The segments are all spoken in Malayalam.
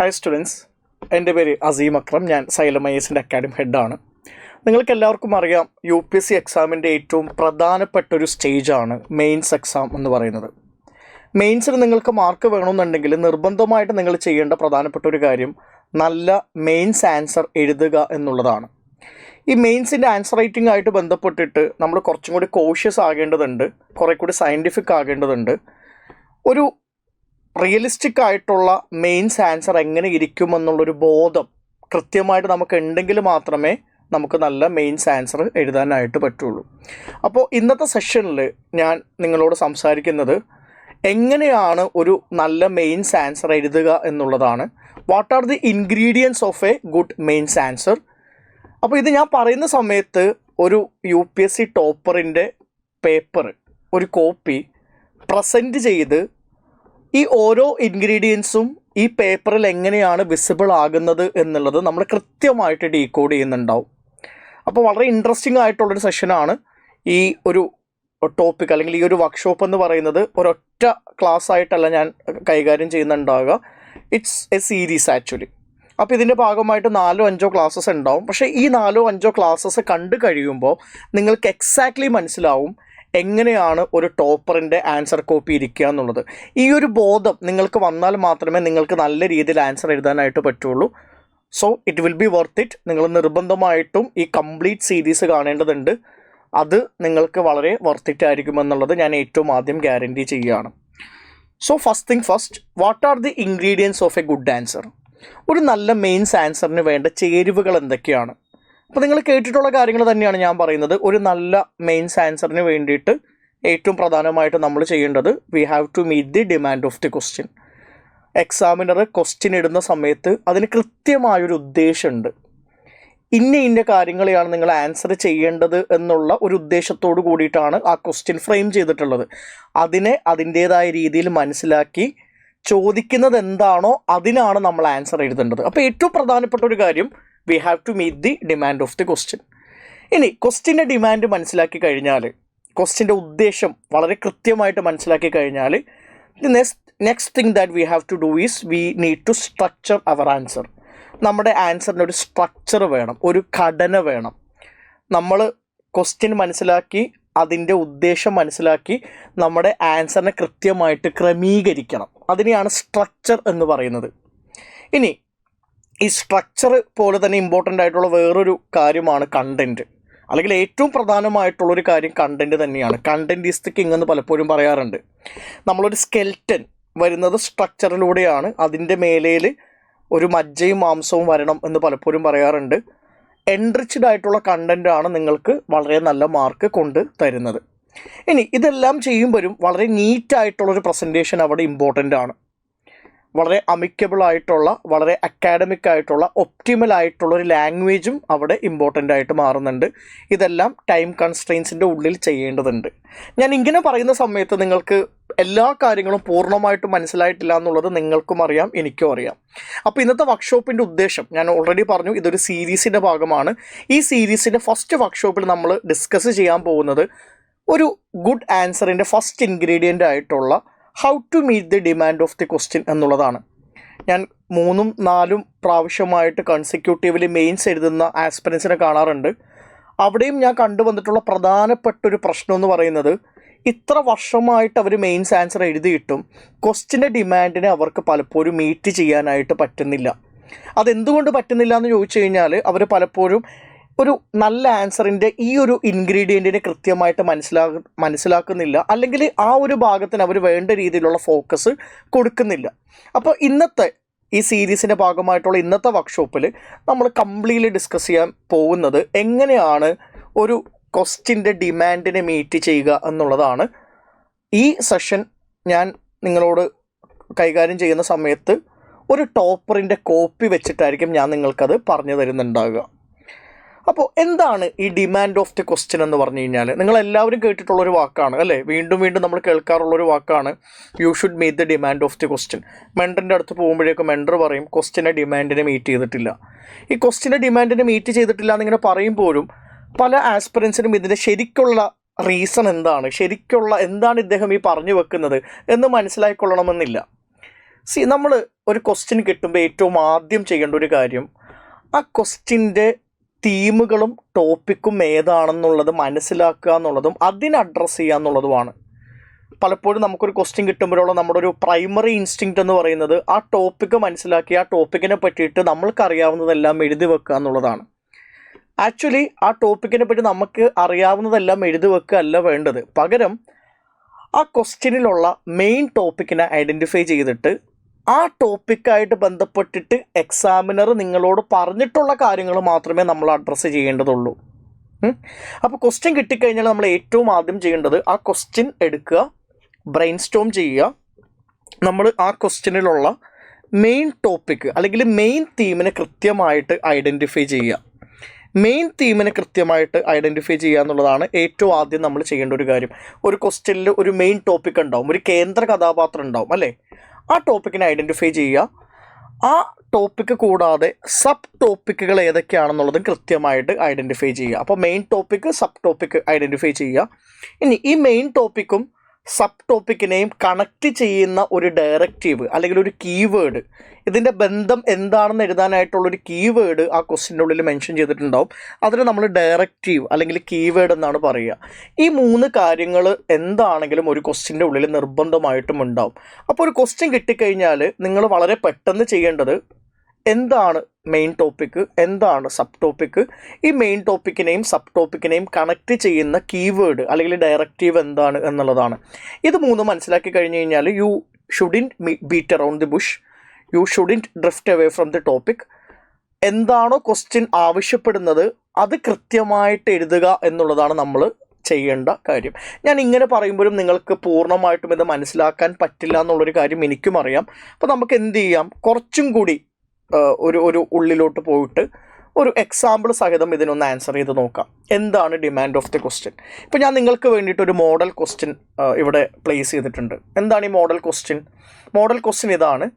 ഹായ് സ്റ്റുഡൻസ്, എൻ്റെ പേര് അസീം അക്രം. ഞാൻ സൈലം IAS അക്കാഡമി ഹെഡാണ്. നിങ്ങൾക്ക് എല്ലാവർക്കും അറിയാം, UPSC എക്സാമിൻ്റെ ഏറ്റവും പ്രധാനപ്പെട്ട ഒരു സ്റ്റേജാണ് മെയിൻസ് എക്സാം എന്ന് പറയുന്നത്. മെയിൻസിന് നിങ്ങൾക്ക് മാർക്ക് വേണമെന്നുണ്ടെങ്കിൽ നിർബന്ധമായിട്ട് നിങ്ങൾ ചെയ്യേണ്ട പ്രധാനപ്പെട്ട ഒരു കാര്യം നല്ല മെയിൻസ് ആൻസർ എഴുതുക എന്നുള്ളതാണ്. ഈ മെയിൻസിൻ്റെ ആൻസർ റൈറ്റിംഗ് ആയിട്ട് ബന്ധപ്പെട്ടിട്ട് നമ്മൾ കുറച്ചും കൂടി കോഷ്യസ് ആകേണ്ടതുണ്ട്, കുറേ കൂടി സയൻറ്റിഫിക് ആകേണ്ടതുണ്ട്. ഒരു റിയലിസ്റ്റിക് ആയിട്ടുള്ള മെയിൻസ് ആൻസർ എങ്ങനെ ഇരിക്കുമെന്നുള്ളൊരു ബോധം കൃത്യമായിട്ട് നമുക്ക് ഉണ്ടെങ്കിൽ മാത്രമേ നമുക്ക് നല്ല മെയിൻസ് ആൻസർ എഴുതാനായിട്ട് പറ്റുള്ളൂ. അപ്പോൾ ഇന്നത്തെ സെഷനിൽ ഞാൻ നിങ്ങളോട് സംസാരിക്കുന്നത് എങ്ങനെയാണ് ഒരു നല്ല മെയിൻസ് ആൻസർ എഴുതുക എന്നുള്ളതാണ്. What are the ingredients of A good mains answer. അപ്പോൾ ഇത് ഞാൻ പറയുന്ന സമയത്ത് ഒരു UPSC ടോപ്പറിൻ്റെ പേപ്പർ, ഒരു കോപ്പി പ്രസൻറ്റ് ചെയ്ത് ഈ ഓരോ ഇൻഗ്രീഡിയൻസും ഈ പേപ്പറിൽ എങ്ങനെയാണ് വിസിബിൾ ആകുന്നത് എന്നുള്ളത് നമ്മൾ കൃത്യമായിട്ട് ഡീകോഡ് ചെയ്യുന്നുണ്ടാവും. അപ്പോൾ വളരെ ഇൻട്രസ്റ്റിംഗ് ആയിട്ടുള്ളൊരു സെഷനാണ് ഈ ഒരു ടോപ്പിക്, അല്ലെങ്കിൽ ഈ ഒരു വർക്ക്ഷോപ്പ് എന്ന് പറയുന്നത്. ഒരൊറ്റ ക്ലാസ് ആയിട്ടല്ല ഞാൻ കൈകാര്യം ചെയ്യുന്നുണ്ടാവുക, ഇറ്റ്സ് എ സീരീസ് ആക്ച്വലി. അപ്പോൾ ഇതിൻ്റെ ഭാഗമായിട്ട് 4-5 ക്ലാസ്സസ് ഉണ്ടാവും. പക്ഷേ ഈ 4-5 ക്ലാസ്സസ് കണ്ടു കഴിയുമ്പോൾ നിങ്ങൾക്ക് എക്സാക്ട്ലി മനസ്സിലാവും എങ്ങനെയാണ് ഒരു ടോപ്പറിൻ്റെ ആൻസർ കോപ്പി ഇരിക്കുക എന്നുള്ളത്. ഈ ഒരു ബോധം നിങ്ങൾക്ക് വന്നാൽ മാത്രമേ നിങ്ങൾക്ക് നല്ല രീതിയിൽ ആൻസർ എഴുതാനായിട്ട് പറ്റുള്ളൂ. So it will be worth it. നിങ്ങൾ നിർബന്ധമായിട്ടും ഈ കംപ്ലീറ്റ് സീരീസ് കാണേണ്ടതുണ്ട്. അത് നിങ്ങൾക്ക് വളരെ വർത്ത് ഇറ്റ് ആയിരിക്കുമെന്നുള്ളത് ഞാൻ ഏറ്റവും ആദ്യം ഗ്യാരണ്ടി ചെയ്യുകയാണ്. So first thing first, what are the ingredients of A good answer? ഒരു നല്ല മെയിൻസ് ആൻസറിന് വേണ്ട ചേരുവകൾ എന്തൊക്കെയാണ്? അപ്പോൾ നിങ്ങൾ കേട്ടിട്ടുള്ള കാര്യങ്ങൾ തന്നെയാണ് ഞാൻ പറയുന്നത്. ഒരു നല്ല മെയിൻസ് ആൻസറിന് വേണ്ടിയിട്ട് ഏറ്റവും പ്രധാനമായിട്ട് നമ്മൾ ചെയ്യേണ്ടത് we have to meet the demand of the question. Examiner question ഇടുന്ന സമയത്ത് അതിന് കൃത്യമായൊരു ഉദ്ദേശമുണ്ട്. ഇന്ന കാര്യങ്ങളെയാണ് നിങ്ങൾ ആൻസർ ചെയ്യേണ്ടത് എന്നുള്ള ഒരു ഉദ്ദേശത്തോടു കൂടിയിട്ടാണ് ആ ക്വസ്റ്റ്യൻ ഫ്രെയിം ചെയ്തിട്ടുള്ളത്. അതിനെ അതിൻ്റേതായ രീതിയിൽ മനസ്സിലാക്കി ചോദിക്കുന്നത് എന്താണോ അതിനാണ് നമ്മൾ ആൻസർ എഴുതേണ്ടത്. അപ്പോൾ ഏറ്റവും പ്രധാനപ്പെട്ട ഒരു കാര്യം we have to meet the demand of the question. ഇനി ക്വസ്റ്റ്യൻ്റെ ഡിമാൻഡ് മനസ്സിലാക്കി കഴിഞ്ഞാൽ, ക്വസ്റ്റ്യൻ്റെ ഉദ്ദേശം വളരെ കൃത്യമായിട്ട് മനസ്സിലാക്കി കഴിഞ്ഞാൽ, next thing that we have to do is we need to structure our answer. നമ്മുടെ ആൻസറിന് ഒരു സ്ട്രക്ചർ വേണം, ഒരു ഘടന വേണം. നമ്മൾ ക്വസ്റ്റ്യൻ മനസ്സിലാക്കി അതിൻ്റെ ഉദ്ദേശം മനസ്സിലാക്കി നമ്മുടെ ആൻസറിനെ കൃത്യമായിട്ട് ക്രമീകരിക്കണം. അതിനെയാണ് സ്ട്രക്ചർ എന്ന് പറയുന്നത്. ഇനി ഈ സ്ട്രക്ചർ പോലെ തന്നെ ഇമ്പോർട്ടൻ്റ് ആയിട്ടുള്ള വേറൊരു കാര്യമാണ് കണ്ടൻറ്റ്, അല്ലെങ്കിൽ ഏറ്റവും പ്രധാനമായിട്ടുള്ളൊരു കാര്യം കണ്ടൻറ്റ് തന്നെയാണ്. കണ്ടൻറ്റ് ഈസ് ദി കിങ് എന്ന് പലപ്പോഴും പറയാറുണ്ട്. നമ്മളൊരു സ്കെൽറ്റൻ വരുന്നത് സ്ട്രക്ചറിലൂടെയാണ്. അതിൻ്റെ മേലയിൽ ഒരു മജ്ജയും മാംസവും വരണം എന്ന് പലപ്പോഴും പറയാറുണ്ട്. എൻറിച്ച്ഡ് ആയിട്ടുള്ള കണ്ടൻറ്റാണ് നിങ്ങൾക്ക് വളരെ നല്ല മാർക്ക് കൊണ്ട് തരുന്നത്. ഇനി ഇതെല്ലാം ചെയ്യുമ്പോഴും വളരെ നീറ്റായിട്ടുള്ളൊരു പ്രസൻറ്റേഷൻ അവിടെ ഇമ്പോർട്ടൻ്റ് ആണ്. വളരെ അമിക്കബിൾ ആയിട്ടുള്ള, വളരെ അക്കാഡമിക് ആയിട്ടുള്ള, ഒപ്റ്റിമൽ ആയിട്ടുള്ളൊരു ലാംഗ്വേജും അവിടെ ഇമ്പോർട്ടൻ്റ് ആയിട്ട് മാറുന്നുണ്ട്. ഇതെല്ലാം ടൈം കൺസ്ട്രെയിൻസിൻ്റെ ഉള്ളിൽ ചെയ്യേണ്ടതുണ്ട്. ഞാൻ ഇങ്ങനെ പറയുന്ന സമയത്ത് നിങ്ങൾക്ക് എല്ലാ കാര്യങ്ങളും പൂർണ്ണമായിട്ടും മനസ്സിലായിട്ടില്ല എന്നുള്ളത് നിങ്ങൾക്കും അറിയാം, എനിക്കും അറിയാം. അപ്പോൾ ഇന്നത്തെ വർക്ക്ഷോപ്പിൻ്റെ ഉദ്ദേശം ഞാൻ ഓൾറെഡി പറഞ്ഞു, ഇതൊരു സീരീസിൻ്റെ ഭാഗമാണ്. ഈ സീരീസിൻ്റെ ഫസ്റ്റ് വർക്ക്ഷോപ്പിൽ നമ്മൾ ഡിസ്കസ് ചെയ്യാൻ പോകുന്നത് ഒരു ഗുഡ് ആൻസറിൻ്റെ ഫസ്റ്റ് ഇൻഗ്രീഡിയൻ്റ് ആയിട്ടുള്ള how to meet the demand of the question എന്നുള്ളതാണ്. ഞാൻ 3-4 പ്രാവശ്യമായിട്ട് കൺസിക്യൂട്ടീവ്ലി മെയിൻസ് എഴുതുന്ന ആസ്പിരൻസിനെ കാണാറുണ്ട്. അവിടെയും ഞാൻ കണ്ടുവന്നിട്ടുള്ള പ്രധാനപ്പെട്ടൊരു പ്രശ്നം എന്ന് പറയുന്നത്, ഇത്ര വർഷമായിട്ട് അവർ മെയിൻസ് ആൻസർ എഴുതിയിട്ടും ക്വസ്റ്റ്യൻ്റെ ഡിമാൻഡിനെ അവർക്ക് പലപ്പോഴും മീറ്റ് ചെയ്യാനായിട്ട് പറ്റുന്നില്ല. അതെന്തുകൊണ്ട് പറ്റുന്നില്ല എന്ന് ചോദിച്ചു കഴിഞ്ഞാൽ, അവർ പലപ്പോഴും ഒരു നല്ല ആൻസറിൻ്റെ ഈ ഒരു ഇൻഗ്രീഡിയൻറ്റിനെ കൃത്യമായിട്ട് മനസ്സിലാക്കുന്നില്ല, അല്ലെങ്കിൽ ആ ഒരു ഭാഗത്തിന് അവർ വേണ്ട രീതിയിലുള്ള ഫോക്കസ് കൊടുക്കുന്നില്ല. അപ്പോൾ ഇന്നത്തെ ഈ സീരീസിൻ്റെ ഭാഗമായിട്ടുള്ള ഇന്നത്തെ വർക്ക്ഷോപ്പിൽ നമ്മൾ കംപ്ലീറ്റ്ലി ഡിസ്കസ് ചെയ്യാൻ പോകുന്നത് എങ്ങനെയാണ് ഒരു ക്വസ്റ്റ്യൻ്റെ ഡിമാൻഡിനെ മീറ്റ് ചെയ്യുക എന്നുള്ളതാണ്. ഈ സെഷൻ ഞാൻ നിങ്ങളോട് കൈകാര്യം ചെയ്യുന്ന സമയത്ത് ഒരു ടോപ്പറിൻ്റെ കോപ്പി വെച്ചിട്ടായിരിക്കും ഞാൻ നിങ്ങൾക്കത് പറഞ്ഞു തരുന്നുണ്ടാവുക. അപ്പോൾ എന്താണ് ഈ ഡിമാൻഡ് ഓഫ് ദി ക്വസ്റ്റ്യൻ എന്ന് പറഞ്ഞു കഴിഞ്ഞാൽ, നിങ്ങളെല്ലാവരും കേട്ടിട്ടുള്ളൊരു വാക്കാണ് അല്ലേ, വീണ്ടും വീണ്ടും നമ്മൾ കേൾക്കാറുള്ളൊരു വാക്കാണ് you should meet the demand of the question. മെൻഡറിൻ്റെ അടുത്ത് പോകുമ്പോഴേക്കും മെൻഡർ പറയും ക്വസ്റ്റ്യൻ്റെ ഡിമാൻഡിനെ മീറ്റ് ചെയ്തിട്ടില്ല. ഈ ക്വസ്റ്റ്യൻ്റെ ഡിമാൻഡിനെ മീറ്റ് ചെയ്തിട്ടില്ല എന്നിങ്ങനെ പറയുമ്പോഴും പല ആസ്പിരൻസിനും ഇതിൻ്റെ ശരിക്കുള്ള റീസൺ എന്താണ്, ശരിക്കുള്ള എന്താണ് ഇദ്ദേഹം ഈ പറഞ്ഞു വെക്കുന്നത് എന്ന് മനസ്സിലായിക്കൊള്ളണമെന്നില്ല. നമ്മൾ ഒരു ക്വസ്റ്റ്യൻ കിട്ടുമ്പോൾ ഏറ്റവും ആദ്യം ചെയ്യേണ്ട ഒരു കാര്യം ആ ക്വസ്റ്റ്യൻ്റെ തീമുകളും ടോപ്പിക്കും ഏതാണെന്നുള്ളത് മനസ്സിലാക്കുക എന്നുള്ളതും അതിനെ അഡ്രസ്സ് ചെയ്യുക എന്നുള്ളതുമാണ്. പലപ്പോഴും നമുക്കൊരു ക്വസ്റ്റ്യൻ കിട്ടുമ്പോഴുള്ള നമ്മുടെ ഒരു പ്രൈമറി ഇൻസ്റ്റിങ്ക്റ്റ് എന്ന് പറയുന്നത് ആ ടോപ്പിക്ക് മനസ്സിലാക്കി ആ ടോപ്പിക്കിനെ പറ്റിയിട്ട് നമ്മൾക്കറിയാവുന്നതെല്ലാം എഴുതി വെക്കുക എന്നുള്ളതാണ്. ആക്ച്വലി ആ ടോപ്പിക്കിനെ പറ്റി നമുക്ക് അറിയാവുന്നതെല്ലാം എഴുതി വെക്കുക അല്ല വേണ്ടത്. പകരം ആ ക്വസ്റ്റ്യനിലുള്ള മെയിൻ ടോപ്പിക്കിനെ ഐഡൻറ്റിഫൈ ചെയ്തിട്ട് ആ ടോപ്പിക്കായിട്ട് ബന്ധപ്പെട്ടിട്ട് എക്സാമിനർ നിങ്ങളോട് പറഞ്ഞിട്ടുള്ള കാര്യങ്ങൾ മാത്രമേ നമ്മൾ അഡ്രസ്സ് ചെയ്യേണ്ടതുള്ളൂ. അപ്പോൾ ക്വസ്റ്റ്യൻ കിട്ടിക്കഴിഞ്ഞാൽ നമ്മൾ ഏറ്റവും ആദ്യം ചെയ്യേണ്ടത് ആ ക്വസ്റ്റ്യൻ എടുക്കുക, ബ്രെയിൻ സ്റ്റോം ചെയ്യുക. നമ്മൾ ആ ക്വസ്റ്റ്യനിലുള്ള മെയിൻ ടോപ്പിക്ക് അല്ലെങ്കിൽ മെയിൻ തീമിനെ കൃത്യമായിട്ട് ഐഡൻറ്റിഫൈ ചെയ്യുക. മെയിൻ തീമിനെ കൃത്യമായിട്ട് ഐഡൻറ്റിഫൈ ചെയ്യുക എന്നുള്ളതാണ് ഏറ്റവും ആദ്യം നമ്മൾ ചെയ്യേണ്ട ഒരു കാര്യം. ഒരു ക്വസ്റ്റ്യനിൽ ഒരു മെയിൻ ടോപ്പിക് ഉണ്ടാവും, ഒരു കേന്ദ്ര കഥാപാത്രം ഉണ്ടാവും അല്ലേ? ആ ടോപ്പിക്കിനെ ഐഡൻറ്റിഫൈ ചെയ്യുക. ആ ടോപ്പിക്ക് കൂടാതെ സബ് ടോപ്പിക്കുകൾ ഏതൊക്കെയാണെന്നുള്ളതും കൃത്യമായിട്ട് ഐഡൻറ്റിഫൈ ചെയ്യുക. അപ്പോൾ main topic, sub topic identify ചെയ്യുക. ഇനി ഈ മെയിൻ ടോപ്പിക്കും സബ് ടോപ്പിക്കിനെയും കണക്റ്റ് ചെയ്യുന്ന ഒരു ഡയറക്റ്റീവ് അല്ലെങ്കിൽ ഒരു കീവേഡ്, ഇതിൻ്റെ ബന്ധം എന്താണെന്ന് എഴുതാനായിട്ടുള്ളൊരു കീവേഡ് ആ ക്വസ്റ്റ്യൻ്റെ ഉള്ളിൽ മെൻഷൻ ചെയ്തിട്ടുണ്ടാവും. അതിന് നമ്മൾ ഡയറക്റ്റീവ് അല്ലെങ്കിൽ കീവേഡ് എന്നാണ് പറയുക. ഈ 3 കാര്യങ്ങൾ എന്താണെങ്കിലും ഒരു ക്വസ്റ്റ്യൻ്റെ ഉള്ളിൽ നിർബന്ധമായിട്ടും ഉണ്ടാവും. അപ്പോൾ ഒരു ക്വസ്റ്റ്യൻ കിട്ടിക്കഴിഞ്ഞാൽ നിങ്ങൾ വളരെ പെട്ടെന്ന് ചെയ്യേണ്ടത് എന്താണ് മെയിൻ ടോപ്പിക്ക്, എന്താണ് സബ് ടോപ്പിക്ക്, ഈ മെയിൻ ടോപ്പിക്കിനെയും സബ് ടോപ്പിക്കിനെയും കണക്റ്റ് ചെയ്യുന്ന കീവേഡ് അല്ലെങ്കിൽ ഡയറക്റ്റീവ് എന്താണ് എന്നുള്ളതാണ്. ഇത് 3 മനസ്സിലാക്കി കഴിഞ്ഞ് കഴിഞ്ഞാൽ you shouldn't beat around the bush, you shouldn't drift away from the topic. എന്താണോ ക്വസ്റ്റ്യൻ ആവശ്യപ്പെടുന്നത് അത് കൃത്യമായിട്ട് എഴുതുക എന്നുള്ളതാണ് നമ്മൾ ചെയ്യേണ്ട കാര്യം. ഞാൻ ഇങ്ങനെ പറയുമ്പോഴും നിങ്ങൾക്ക് പൂർണ്ണമായിട്ടും ഇത് മനസ്സിലാക്കാൻ പറ്റില്ല എന്നുള്ളൊരു കാര്യം എനിക്കും അറിയാം. അപ്പോൾ നമുക്ക് എന്ത് ചെയ്യാം, കുറച്ചും കൂടി ഒരു ഉള്ളിലോട്ട് പോയിട്ട് ഒരു എക്സാമ്പിൾ സഹിതം ഇതിനൊന്ന് ആൻസർ ചെയ്ത് നോക്കാം. എന്താണ് ഡിമാൻഡ് ഓഫ് ദി ക്വസ്റ്റ്യൻ? ഇപ്പോൾ ഞാൻ നിങ്ങൾക്ക് വേണ്ടിയിട്ട് ഒരു മോഡൽ ക്വസ്റ്റ്യൻ ഇവിടെ പ്ലേസ് ചെയ്തിട്ടുണ്ട്. എന്താണ് ഈ മോഡൽ ക്വസ്റ്റ്യൻ? മോഡൽ ക്വസ്റ്റ്യൻ ഇതാണ്: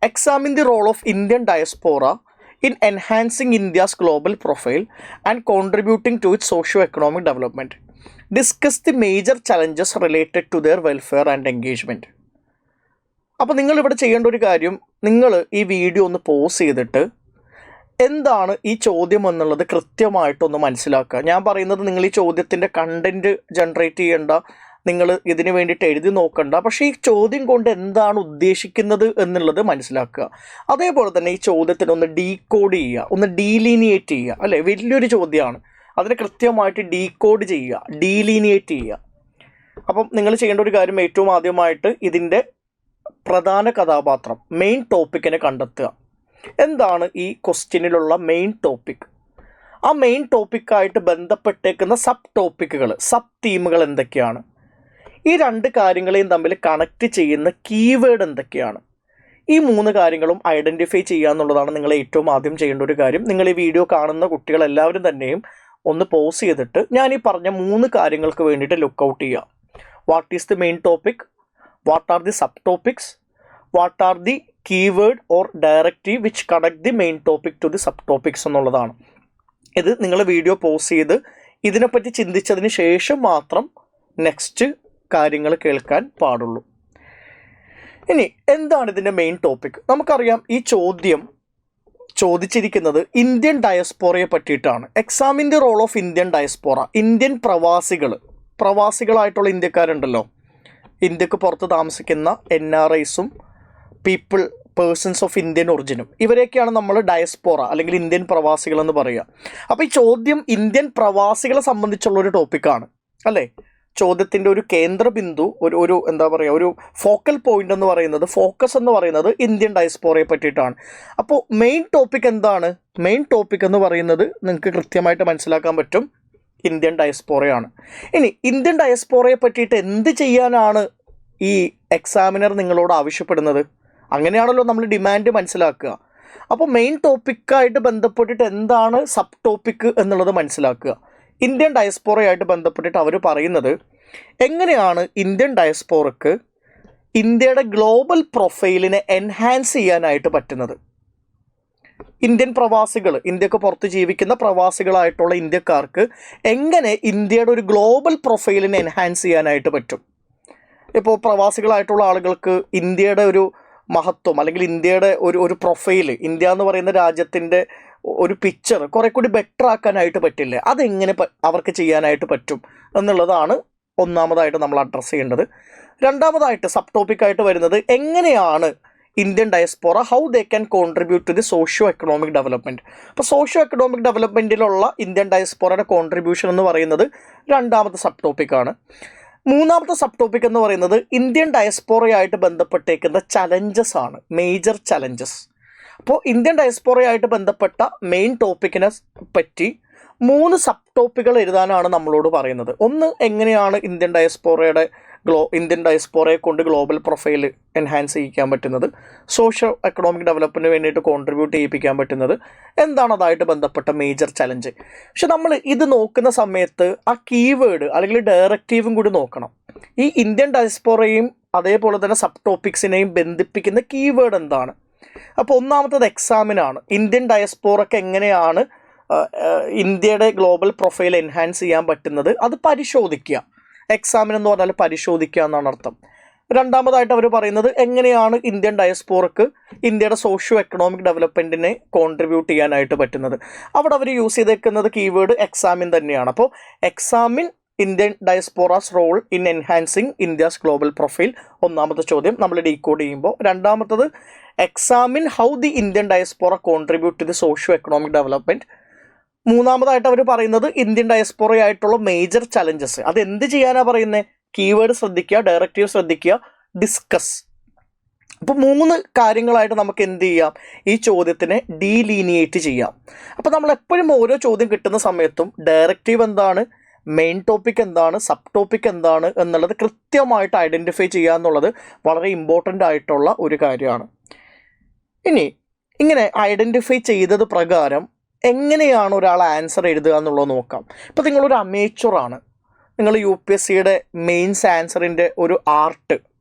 examine the role of Indian diaspora in enhancing India's global profile and contributing to its socio-economic development. Discuss the major challenges related to their welfare and engagement. അപ്പോൾ നിങ്ങളിവിടെ ചെയ്യേണ്ട ഒരു കാര്യം, നിങ്ങൾ ഈ വീഡിയോ ഒന്ന് പോസ് ചെയ്തിട്ട് എന്താണ് ഈ ചോദ്യം എന്നുള്ളത് കൃത്യമായിട്ടൊന്ന് മനസ്സിലാക്കുക. ഞാൻ പറയുന്നത് നിങ്ങൾ ഈ ചോദ്യത്തിൻ്റെ കണ്ടൻറ്റ് ജനറേറ്റ് ചെയ്യേണ്ട, നിങ്ങൾ ഇതിന് വേണ്ടിയിട്ട് എഴുതി നോക്കണ്ട. പക്ഷേ ഈ ചോദ്യം കൊണ്ട് എന്താണ് ഉദ്ദേശിക്കുന്നത് എന്നുള്ളത് മനസ്സിലാക്കുക. അതേപോലെ തന്നെ ഈ ചോദ്യത്തിനൊന്ന് ഡീകോഡ് ചെയ്യുക, ഒന്ന് ഡീലീനിയേറ്റ് ചെയ്യുക അല്ലേ? വലിയൊരു ചോദ്യമാണ്, അതിനെ കൃത്യമായിട്ട് ഡീകോഡ് ചെയ്യുക, ഡീലീനിയേറ്റ് ചെയ്യുക. അപ്പം നിങ്ങൾ ചെയ്യേണ്ട ഒരു കാര്യം, ഏറ്റവും ആദ്യമായിട്ട് ഇതിൻ്റെ പ്രധാന കഥാപാത്രം, മെയിൻ ടോപ്പിക്കിനെ കണ്ടെത്തുക. എന്താണ് ഈ ക്വസ്റ്റ്യനിലുള്ള മെയിൻ ടോപ്പിക്? ആ മെയിൻ ടോപ്പിക്കായിട്ട് ബന്ധപ്പെട്ടേക്കുന്ന സബ് ടോപ്പിക്കുകൾ, സബ് തീമുകൾ എന്തൊക്കെയാണ്? ഈ 2 കാര്യങ്ങളെയും തമ്മിൽ കണക്റ്റ് ചെയ്യുന്ന കീവേഡ് എന്തൊക്കെയാണ്? ഈ 3 കാര്യങ്ങളും ഐഡൻറ്റിഫൈ ചെയ്യുക എന്നുള്ളതാണ് നിങ്ങൾ ഏറ്റവും ആദ്യം ചെയ്യേണ്ട ഒരു കാര്യം. നിങ്ങൾ ഈ വീഡിയോ കാണുന്ന കുട്ടികളെല്ലാവരും തന്നെയും ഒന്ന് പോസ് ചെയ്തിട്ട് ഞാൻ ഈ പറഞ്ഞ 3 കാര്യങ്ങൾക്ക് വേണ്ടിയിട്ട് ലുക്ക് ഔട്ട് ചെയ്യുക. What is the main topic, what are the sub topics, what are the keyword or directive which connect the main topic to the sub topics എന്നുള്ളതാണ്. ഇത് നിങ്ങൾ വീഡിയോ പോസ് ചെയ്ത് ഇതിനെപ്പറ്റി ചിന്തിച്ചതിന് ശേഷം മാത്രം നെക്സ്റ്റ് കാര്യങ്ങൾ കേൾക്കാൻ പാടുള്ളൂ. ഇനി എന്താണ് ഇതിൻ്റെ മെയിൻ ടോപ്പിക്? നമുക്കറിയാം, ഈ ചോദ്യം ചോദിച്ചിരിക്കുന്നത് ഇന്ത്യൻ ഡയസ്പോറയെ പറ്റിയിട്ടാണ്. Examine the role of Indian diaspora, Indian പ്രവാസികളായിട്ടുള്ള ഇന്ത്യക്കാരുണ്ടല്ലോ, ഇന്ത്യക്ക് പുറത്ത് താമസിക്കുന്ന NRIസും പേഴ്സൺസ് ഓഫ് ഇന്ത്യൻ ഒറിജിനും, ഇവരെയൊക്കെയാണ് നമ്മൾ ഡയസ്പോറ അല്ലെങ്കിൽ ഇന്ത്യൻ പ്രവാസികളെന്ന് പറയുക. അപ്പോൾ ഈ ചോദ്യം ഇന്ത്യൻ പ്രവാസികളെ സംബന്ധിച്ചുള്ളൊരു ടോപ്പിക്കാണ് അല്ലേ? ചോദ്യത്തിൻ്റെ ഒരു കേന്ദ്ര ബിന്ദു, ഒരു എന്താ പറയുക, ഒരു ഫോക്കൽ പോയിന്റ് എന്ന് പറയുന്നത്, ഫോക്കസ് എന്ന് പറയുന്നത് ഇന്ത്യൻ ഡയസ്പോറയെ പറ്റിയിട്ടാണ്. അപ്പോൾ മെയിൻ ടോപ്പിക് എന്താണ്? മെയിൻ ടോപ്പിക് എന്ന് പറയുന്നത് നിങ്ങൾക്ക് കൃത്യമായിട്ട് മനസ്സിലാക്കാൻ പറ്റും, ഇന്ത്യൻ ഡയസ്പോറയാണ്. ഇനി ഇന്ത്യൻ ഡയസ്പോറയെ പറ്റിയിട്ട് എന്ത് ചെയ്യാനാണ് ഈ എക്സാമിനർ നിങ്ങളോട് ആവശ്യപ്പെടുന്നത്? അങ്ങനെയാണല്ലോ നമ്മൾ ഡിമാൻഡ് മനസ്സിലാക്കുക. അപ്പോൾ മെയിൻ ടോപ്പിക്കായിട്ട് ബന്ധപ്പെട്ടിട്ട് എന്താണ് സബ് ടോപ്പിക്ക് എന്നുള്ളത് മനസ്സിലാക്കുക. ഇന്ത്യൻ ഡയസ്പോറയായിട്ട് ബന്ധപ്പെട്ടിട്ട് അവർ പറയുന്നത് എങ്ങനെയാണ് ഇന്ത്യൻ ഡയസ്പോറക്ക് ഇന്ത്യയുടെ ഗ്ലോബൽ പ്രൊഫൈലിനെ എൻഹാൻസ് ചെയ്യാനായിട്ട് പറ്റുന്നത്. ഇന്ത്യൻ പ്രവാസികൾ, ഇന്ത്യക്ക് പുറത്ത് ജീവിക്കുന്ന പ്രവാസികളായിട്ടുള്ള ഇന്ത്യക്കാർക്ക് എങ്ങനെ ഇന്ത്യയുടെ ഒരു ഗ്ലോബൽ പ്രൊഫൈലിനെ എൻഹാൻസ് ചെയ്യാനായിട്ട് പറ്റും? ഇപ്പോൾ പ്രവാസികളായിട്ടുള്ള ആളുകൾക്ക് ഇന്ത്യയുടെ ഒരു മഹത്വം അല്ലെങ്കിൽ ഇന്ത്യയുടെ ഒരു പ്രൊഫൈല്, ഇന്ത്യ എന്ന് പറയുന്ന രാജ്യത്തിൻ്റെ ഒരു പിക്ചർ കുറെ കൂടി ബെറ്റർ ആക്കാനായിട്ട് പറ്റില്ലേ? അതെങ്ങനെ അവർക്ക് ചെയ്യാനായിട്ട് പറ്റും എന്നുള്ളതാണ് ഒന്നാമതായിട്ട് നമ്മൾ അഡ്രസ്സ് ചെയ്യേണ്ടത്. രണ്ടാമതായിട്ട് സബ് ടോപ്പിക്കായിട്ട് വരുന്നത് എങ്ങനെയാണ് Indian diaspora how they can contribute to the socio economic development. അപ്പോൾ സോഷ്യോ എക്കണോമിക് ഡെവലപ്മെൻറ്റിലുള്ള ഇന്ത്യൻ ഡയസ്പോറയുടെ കോൺട്രിബ്യൂഷൻ എന്ന് പറയുന്നത് രണ്ടാമത്തെ സബ് ടോപ്പിക്കാണ്. മൂന്നാമത്തെ സബ് ടോപ്പിക് എന്ന് പറയുന്നത് ഇന്ത്യൻ ഡയസ്പോറയായിട്ട് ബന്ധപ്പെട്ടേക്കുന്ന ചലഞ്ചസ് ആണ്, മേജർ ചലഞ്ചസ്. അപ്പോൾ ഇന്ത്യൻ ഡയസ്പോറയായിട്ട് ബന്ധപ്പെട്ട മെയിൻ ടോപ്പിക്കിനെ പറ്റി 3 സബ് ടോപ്പിക്കുകൾ എഴുതാനാണ് നമ്മളോട് പറയുന്നത്. ഒന്ന്, എങ്ങനെയാണ് ഇന്ത്യൻ ഡയസ്പോറയെ കൊണ്ട് ഗ്ലോബൽ പ്രൊഫൈൽ എൻഹാൻസ് ചെയ്യിക്കാൻ പറ്റുന്നത്, സോഷ്യോ എക്കണോമിക് ഡെവലപ്മെൻറ്റിന് വേണ്ടിയിട്ട് കോൺട്രിബ്യൂട്ട് ചെയ്യിപ്പിക്കാൻ പറ്റുന്നത്, എന്താണ് അതായിട്ട് ബന്ധപ്പെട്ട മേജർ ചലഞ്ച്. പക്ഷെ നമ്മൾ ഇത് നോക്കുന്ന സമയത്ത് ആ കീവേഡ് അല്ലെങ്കിൽ ഡയറക്റ്റീവും കൂടി നോക്കണം. ഈ ഇന്ത്യൻ ഡയസ്പോറയും അതേപോലെ തന്നെ സബ് ടോപ്പിക്സിനെയും ബന്ധിപ്പിക്കുന്ന കീവേഡ് എന്താണ്. അപ്പോൾ ഒന്നാമത്തത് എക്സാമിനാണ്. ഇന്ത്യൻ ഡയസ്പോറയ്ക്ക് എങ്ങനെയാണ് ഇന്ത്യയുടെ ഗ്ലോബൽ പ്രൊഫൈൽ എൻഹാൻസ് ചെയ്യാൻ പറ്റുന്നത്, അത് പരിശോധിക്കുക. എക്സാമിൻ എന്ന് പറഞ്ഞാൽ പരിശോധിക്കുക എന്നാണ് അർത്ഥം. രണ്ടാമതായിട്ട് അവർ പറയുന്നത് എങ്ങനെയാണ് ഇന്ത്യൻ ഡയസ്പോറക്ക് ഇന്ത്യയുടെ സോഷ്യോ എക്കണോമിക് ഡെവലപ്മെൻറ്റിനെ കോൺട്രിബ്യൂട്ട് ചെയ്യാനായിട്ട് പറ്റുന്നത്. അവിടെ അവർ യൂസ് ചെയ്തേക്കുന്നത് കീവേഡ് എക്സാമിൻ തന്നെയാണ്. അപ്പോൾ examine Indian diasporas role in enhancing India's global profile, ഒന്നാമത്തെ ചോദ്യം നമ്മൾ ഡീകോഡ് ചെയ്യുമ്പോൾ. രണ്ടാമത്തത് examine how the Indian diaspora contribute to the socio economic development. മൂന്നാമതായിട്ട് അവർ പറയുന്നത് ഇന്ത്യൻ ഡയസ്പോറയായിട്ടുള്ള മേജർ ചലഞ്ചസ്. അത് എന്ത് ചെയ്യാനാണ് പറയുന്നത്? കീവേഡ് ശ്രദ്ധിക്കുക, ഡയറക്റ്റീവ് ശ്രദ്ധിക്കുക, ഡിസ്കസ്. അപ്പോൾ 3 കാര്യങ്ങളായിട്ട് നമുക്ക് എന്ത് ചെയ്യാം, ഈ ചോദ്യത്തിനെ ഡീലീനിയേറ്റ് ചെയ്യാം. അപ്പോൾ നമ്മൾ എപ്പോഴും ഓരോ ചോദ്യം കിട്ടുന്ന സമയത്തും ഡയറക്റ്റീവ് എന്താണ്, മെയിൻ ടോപ്പിക് എന്താണ്, സബ് ടോപ്പിക് എന്താണ് എന്നുള്ളത് കൃത്യമായിട്ട് ഐഡൻറ്റിഫൈ ചെയ്യുക എന്നുള്ളത് വളരെ ഇമ്പോർട്ടൻ്റ് ആയിട്ടുള്ള ഒരു കാര്യമാണ്. ഇനി ഇങ്ങനെ ഐഡൻറ്റിഫൈ ചെയ്തത് പ്രകാരം എങ്ങനെയാണ് ഒരാൾ ആൻസർ എഴുതുക എന്നുള്ളത് നോക്കാം. ഇപ്പോൾ നിങ്ങളൊരു അമേച്ചറാണ്, നിങ്ങൾ UPSCയുടെ മെയിൻസ് ആൻസറിൻ്റെ ഒരു art,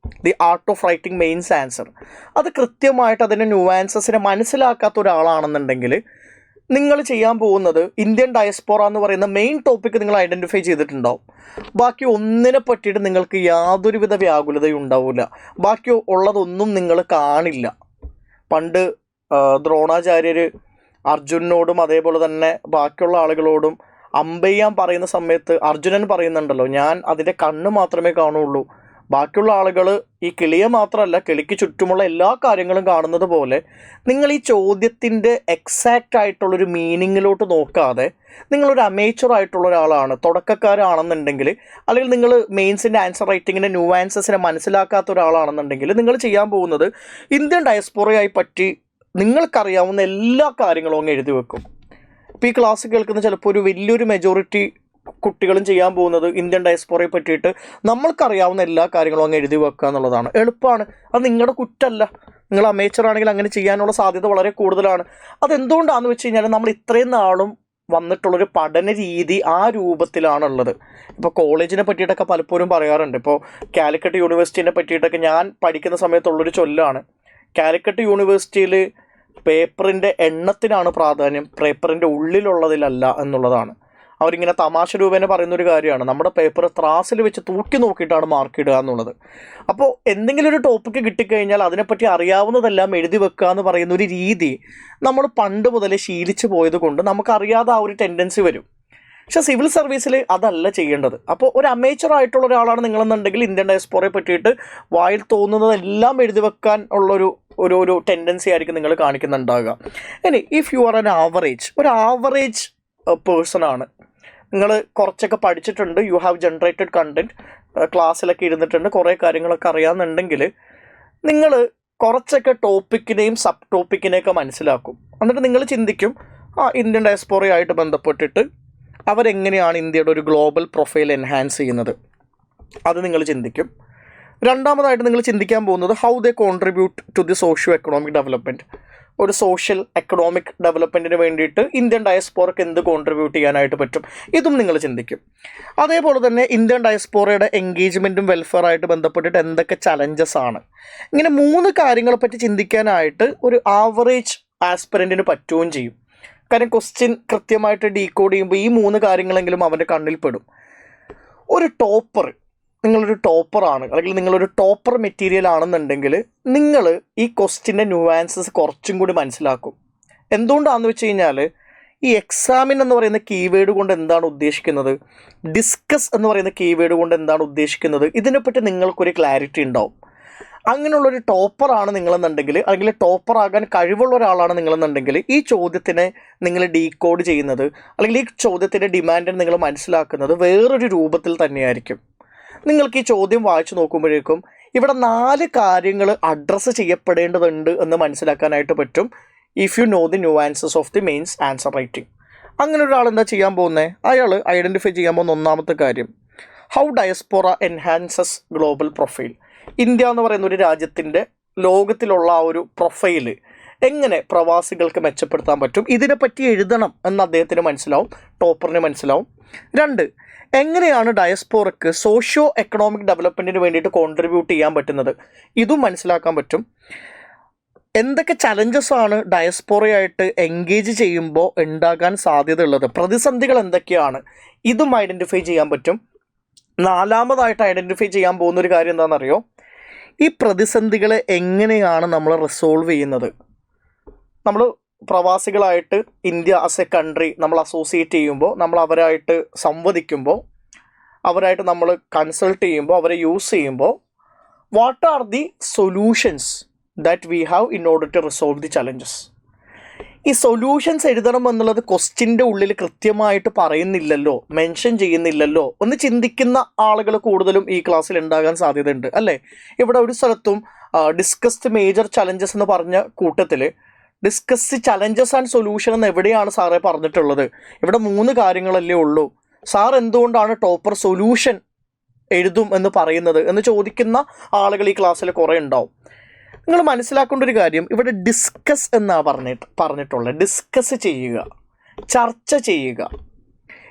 the art of writing mains answer, അത് കൃത്യമായിട്ട് അതിൻ്റെ ന്യൂആൻസസിനെ മനസ്സിലാക്കാത്ത ഒരാളാണെന്നുണ്ടെങ്കിൽ നിങ്ങൾ ചെയ്യാൻ പോകുന്നത് ഇന്ത്യൻ ഡയസ്പോറ എന്ന് പറയുന്ന മെയിൻ ടോപ്പിക്ക് നിങ്ങൾ ഐഡൻറ്റിഫൈ ചെയ്തിട്ടുണ്ടാവും. ബാക്കി ഒന്നിനെ പറ്റിയിട്ട് നിങ്ങൾക്ക് യാതൊരുവിധ വ്യാകുലതയും ഉണ്ടാവില്ല. ബാക്കി ഉള്ളതൊന്നും നിങ്ങൾ കാണില്ല. പണ്ട് ദ്രോണാചാര്യർ അർജുനോടും അതേപോലെ തന്നെ ബാക്കിയുള്ള ആളുകളോടും അമ്പെയ്യാൻ പറയുന്ന സമയത്ത് അർജുനൻ പറയുന്നുണ്ടല്ലോ, ഞാൻ അതിൻ്റെ കണ്ണ് മാത്രമേ കാണുള്ളൂ, ബാക്കിയുള്ള ആളുകൾ ഈ കിളിയെ മാത്രമല്ല കിളിക്ക് ചുറ്റുമുള്ള എല്ലാ കാര്യങ്ങളും കാണുന്നത് പോലെ നിങ്ങൾ ഈ ചോദ്യത്തിൻ്റെ എക്സാക്റ്റ് ആയിട്ടുള്ളൊരു മീനിങ്ങിലോട്ട് നോക്കാതെ നിങ്ങളൊരു അമേച്ചർ ആയിട്ടുള്ള ഒരാളാണ്, തുടക്കക്കാരാണെന്നുണ്ടെങ്കിൽ, അല്ലെങ്കിൽ നിങ്ങൾ മെയിൻസിൻ്റെ ആൻസർ റൈറ്റിങ്ങിൻ്റെ ന്യൂആൻസസിനെ മനസ്സിലാക്കാത്ത ഒരാളാണെന്നുണ്ടെങ്കിൽ നിങ്ങൾ ചെയ്യാൻ പോകുന്നത് ഇന്ത്യൻ ഡയസ്പോറയായി പറ്റി നിങ്ങൾക്കറിയാവുന്ന എല്ലാ കാര്യങ്ങളും അങ്ങ് എഴുതി വെക്കും. ഇപ്പോൾ ഈ ക്ലാസ് കേൾക്കുന്ന ചിലപ്പോൾ ഒരു വലിയൊരു മെജോറിറ്റി കുട്ടികളും ചെയ്യാൻ പോകുന്നത് ഇന്ത്യൻ ഡയസ്പോറയെ പറ്റിയിട്ട് നമ്മൾക്കറിയാവുന്ന എല്ലാ കാര്യങ്ങളും അങ്ങ് എഴുതി വെക്കുക എന്നുള്ളതാണ്. എളുപ്പമാണ്, അത് നിങ്ങളുടെ കുറ്റമല്ല. നിങ്ങൾ അമേച്ചർ ആണെങ്കിൽ അങ്ങനെ ചെയ്യാനുള്ള സാധ്യത വളരെ കൂടുതലാണ്. അതെന്തുകൊണ്ടാണെന്ന് വെച്ച് കഴിഞ്ഞാൽ നമ്മൾ ഇത്രയും നാളും വന്നിട്ടുള്ളൊരു പഠന രീതി ആ രൂപത്തിലാണുള്ളത്. ഇപ്പോൾ കോളേജിനെ പറ്റിയിട്ടൊക്കെ പലപ്പോഴും പറയാറുണ്ട്. ഇപ്പോൾ കാലിക്കറ്റ് യൂണിവേഴ്സിറ്റിനെ പറ്റിയിട്ടൊക്കെ ഞാൻ പഠിക്കുന്ന സമയത്തുള്ളൊരു ചൊല്ലാണ്, കാലിക്കറ്റ് യൂണിവേഴ്സിറ്റിയിൽ പേപ്പറിൻ്റെ എണ്ണത്തിനാണ് പ്രാധാന്യം, പേപ്പറിൻ്റെ ഉള്ളിലുള്ളതിലല്ല എന്നുള്ളതാണ്. അവരിങ്ങനെ തമാശ രൂപേണ പറയുന്നൊരു കാര്യമാണ്, നമ്മുടെ പേപ്പർ ത്രാസിൽ വെച്ച് തൂക്കി നോക്കിയിട്ടാണ് മാർക്ക് ഇടുക എന്നുള്ളത്. അപ്പോൾ എന്തെങ്കിലും ഒരു ടോപ്പിക്ക് കിട്ടിക്കഴിഞ്ഞാൽ അതിനെപ്പറ്റി അറിയാവുന്നതെല്ലാം എഴുതി വെക്കുക എന്ന് പറയുന്ന ഒരു രീതി നമ്മൾ പണ്ട് മുതലേ ശീലിച്ചു പോയത് കൊണ്ട് നമുക്കറിയാതെ ആ ഒരു ടെൻഡൻസി വരും. പക്ഷെ സിവിൽ സർവീസിൽ അതല്ല ചെയ്യേണ്ടത്. അപ്പോൾ ഒരു അമേച്ചർ ആയിട്ടുള്ള ഒരാളാണ് നിങ്ങളെന്നുണ്ടെങ്കിൽ ഇന്ത്യൻ ഡയസ്പോറയെ പറ്റിയിട്ട് വായിൽ തോന്നുന്നതെല്ലാം എഴുതി വെക്കാൻ ഉള്ളൊരു ഒരു ടെൻഡൻസി ആയിരിക്കും നിങ്ങൾ കാണിക്കുന്നുണ്ടാകുക. ഇനി ഇഫ് യു ആർ ഒരു ആവറേജ് പേഴ്സൺ ആണ്, നിങ്ങൾ കുറച്ചൊക്കെ പഠിച്ചിട്ടുണ്ട്, യു ഹാവ് ജനറേറ്റഡ് കണ്ടൻറ്റ്, ക്ലാസ്സിലൊക്കെ ഇരുന്നിട്ടുണ്ട്, കുറേ കാര്യങ്ങളൊക്കെ അറിയാമെന്നുണ്ടെങ്കിൽ നിങ്ങൾ കുറച്ചൊക്കെ ടോപ്പിക്കിനെയും സബ് ടോപ്പിക്കിനെയൊക്കെ മനസ്സിലാക്കും. എന്നിട്ട് നിങ്ങൾ ചിന്തിക്കും, ഇന്ത്യൻ ഡയസ്പോറയായിട്ട് ബന്ധപ്പെട്ടിട്ട് അവരെങ്ങനെയാണ് ഇന്ത്യയുടെ ഒരു ഗ്ലോബൽ പ്രൊഫൈൽ എൻഹാൻസ് ചെയ്യുന്നത്, അത് നിങ്ങൾ ചിന്തിക്കും. രണ്ടാമതായിട്ട് നിങ്ങൾ ചിന്തിക്കാൻ പോകുന്നത് how they contribute to the socio economic development. ഒരു സോഷ്യൽ എക്കണോമിക് ഡെവലപ്മെൻറ്റിന് വേണ്ടിയിട്ട് ഇന്ത്യൻ ഡയസ്പോറയ്ക്ക് എന്ത് കോൺട്രിബ്യൂട്ട് ചെയ്യാനായിട്ട് പറ്റും, ഇതും നിങ്ങൾ ചിന്തിക്കും. അതേപോലെ തന്നെ ഇന്ത്യൻ ഡയസ്പോറയുടെ എൻഗേജ്മെൻറ്റും വെൽഫെയറായിട്ട് ബന്ധപ്പെട്ടിട്ട് എന്തൊക്കെ ചലഞ്ചസ് ആണ്. ഇങ്ങനെ 3 കാര്യങ്ങളെപ്പറ്റി ചിന്തിക്കാനായിട്ട് ഒരു ആവറേജ് ആസ്പിരൻറ്റിന് പറ്റുകയും ചെയ്യും. കാര്യം ക്വസ്റ്റ്യൻ കൃത്യമായിട്ട് ഡീകോഡ് ചെയ്യുമ്പോൾ ഈ 3 കാര്യങ്ങളെങ്കിലും അവൻ്റെ കണ്ണിൽ പെടും. ഒരു ടോപ്പർ നിങ്ങളൊരു ടോപ്പറാണ്, അല്ലെങ്കിൽ നിങ്ങളൊരു ടോപ്പർ മെറ്റീരിയൽ ആണെന്നുണ്ടെങ്കിൽ നിങ്ങൾ ഈ ക്വസ്റ്റിൻ്റെ ന്യൂആൻസസ് കുറച്ചും കൂടി മനസ്സിലാക്കും. എന്തുകൊണ്ടാണെന്ന് വെച്ച് കഴിഞ്ഞാൽ ഈ എക്സാമിൻ എന്ന് പറയുന്ന കീവേഡ് കൊണ്ട് എന്താണ് ഉദ്ദേശിക്കുന്നത്, ഡിസ്കസ് എന്ന് പറയുന്ന കീവേഡ് കൊണ്ട് എന്താണ് ഉദ്ദേശിക്കുന്നത്, ഇതിനെപ്പറ്റി നിങ്ങൾക്കൊരു ക്ലാരിറ്റി ഉണ്ടാവും. അങ്ങനെയുള്ളൊരു ടോപ്പറാണ് നിങ്ങളെന്നുണ്ടെങ്കിൽ, അല്ലെങ്കിൽ ടോപ്പർ ആകാൻ കഴിവുള്ള ഒരാളാണ് നിങ്ങളെന്നുണ്ടെങ്കിൽ, ഈ ചോദ്യത്തിനെ നിങ്ങൾ ഡീകോഡ് ചെയ്യുന്നത്, അല്ലെങ്കിൽ ഈ ചോദ്യത്തിൻ്റെ ഡിമാൻഡിനെ നിങ്ങൾ മനസ്സിലാക്കുന്നത് വേറൊരു രൂപത്തിൽ തന്നെയായിരിക്കും. നിങ്ങൾക്ക് ഈ ചോദ്യം വായിച്ചു നോക്കുമ്പോഴേക്കും ഇവിടെ 4 കാര്യങ്ങൾ അഡ്രസ്സ് ചെയ്യപ്പെടേണ്ടതുണ്ട് എന്ന് മനസ്സിലാക്കാനായിട്ട് പറ്റും. If you know the nuances of the mains answer writing. അങ്ങനെ ഒരാൾ എന്താ ചെയ്യാൻ പോകുന്നത്, അയാൾ ഐഡൻറ്റിഫൈ ചെയ്യാൻ പോകുന്ന ഒന്നാമത്തെ കാര്യം, how diaspora enhances global profile. India എന്ന് പറയുന്ന ഒരു രാജ്യത്തിൻ്റെ ലോകത്തിലുള്ള ആ ഒരു പ്രൊഫൈൽ എങ്ങനെ പ്രവാസികൾക്ക് മെച്ചപ്പെടുത്താൻ പറ്റും, ഇതിനെപ്പറ്റി എഴുതണം എന്ന് അദ്ദേഹത്തിന് മനസ്സിലാവും, ടോപ്പറിന് മനസ്സിലാവും. 2, എങ്ങനെയാണ് ഡയസ്പോറയ്ക്ക് സോഷ്യോ എക്കണോമിക് ഡെവലപ്മെൻറ്റിന് വേണ്ടിയിട്ട് കോൺട്രിബ്യൂട്ട് ചെയ്യാൻ പറ്റുന്നത്, ഇതും മനസ്സിലാക്കാൻ പറ്റും. എന്തൊക്കെ ചലഞ്ചസ് ആണ് ഡയസ്പോറയായിട്ട് എൻഗേജ് ചെയ്യുമ്പോൾ ഉണ്ടാകാൻ സാധ്യതയുള്ളത്, പ്രതിസന്ധികൾ എന്തൊക്കെയാണ്, ഇതും ഐഡൻറ്റിഫൈ ചെയ്യാൻ പറ്റും. 4മതായിട്ട് ഐഡൻറ്റിഫൈ ചെയ്യാൻ പോകുന്നൊരു കാര്യം എന്താണെന്നറിയോ, ഈ പ്രതിസന്ധികളെ എങ്ങനെയാണ് നമ്മൾ റിസോൾവ് ചെയ്യുന്നത്. നമ്മൾ പ്രവാസികളായിട്ട് ഇന്ത്യ ആസ് എ കൺട്രി നമ്മൾ അസോസിയേറ്റ് ചെയ്യുമ്പോൾ, നമ്മൾ അവരായിട്ട് സംവദിക്കുമ്പോൾ, അവരായിട്ട് നമ്മൾ കൺസൾട്ട് ചെയ്യുമ്പോൾ, അവരെ യൂസ് ചെയ്യുമ്പോൾ, what are the solutions that we have in order to resolve the challenges. ഈ സൊല്യൂഷൻസ് എഴുതണം എന്നുള്ളത് ക്വസ്റ്റിൻ്റെ ഉള്ളിൽ കൃത്യമായിട്ട് പറയുന്നില്ലല്ലോ, മെൻഷൻ ചെയ്യുന്നില്ലല്ലോ, ഒന്ന് ചിന്തിക്കുന്ന ആളുകൾ കൂടുതലും ഈ ക്ലാസ്സിൽ ഉണ്ടാകാൻ സാധ്യതയുണ്ട് അല്ലേ. ഇവിടെ ഒരു സ്ഥലത്തും ഡിസ്കസ്ഡ് മേജർ ചലഞ്ചസ് എന്ന് പറഞ്ഞ കൂട്ടത്തിൽ ഡിസ്കസ് ചലഞ്ചസ് ആൻഡ് സൊല്യൂഷൻ എന്ന് എവിടെയാണ് സാറേ പറഞ്ഞിട്ടുള്ളത്? ഇവിടെ 3 കാര്യങ്ങളല്ലേ ഉള്ളൂ. സാർ എന്തുകൊണ്ടാണ് ടോപ്പർ സൊല്യൂഷൻ എഴുതും എന്ന് പറയുന്നത് എന്ന് ചോദിക്കുന്ന ആളുകൾ ഈ ക്ലാസ്സിൽ കുറേ ഉണ്ടാവും. നിങ്ങൾ മനസ്സിലാക്കേണ്ട ഒരു കാര്യം, ഇവിടെ ഡിസ്കസ് എന്നാണ് പറഞ്ഞിട്ടുള്ളത്. ഡിസ്കസ് ചെയ്യുക, ചർച്ച ചെയ്യുക.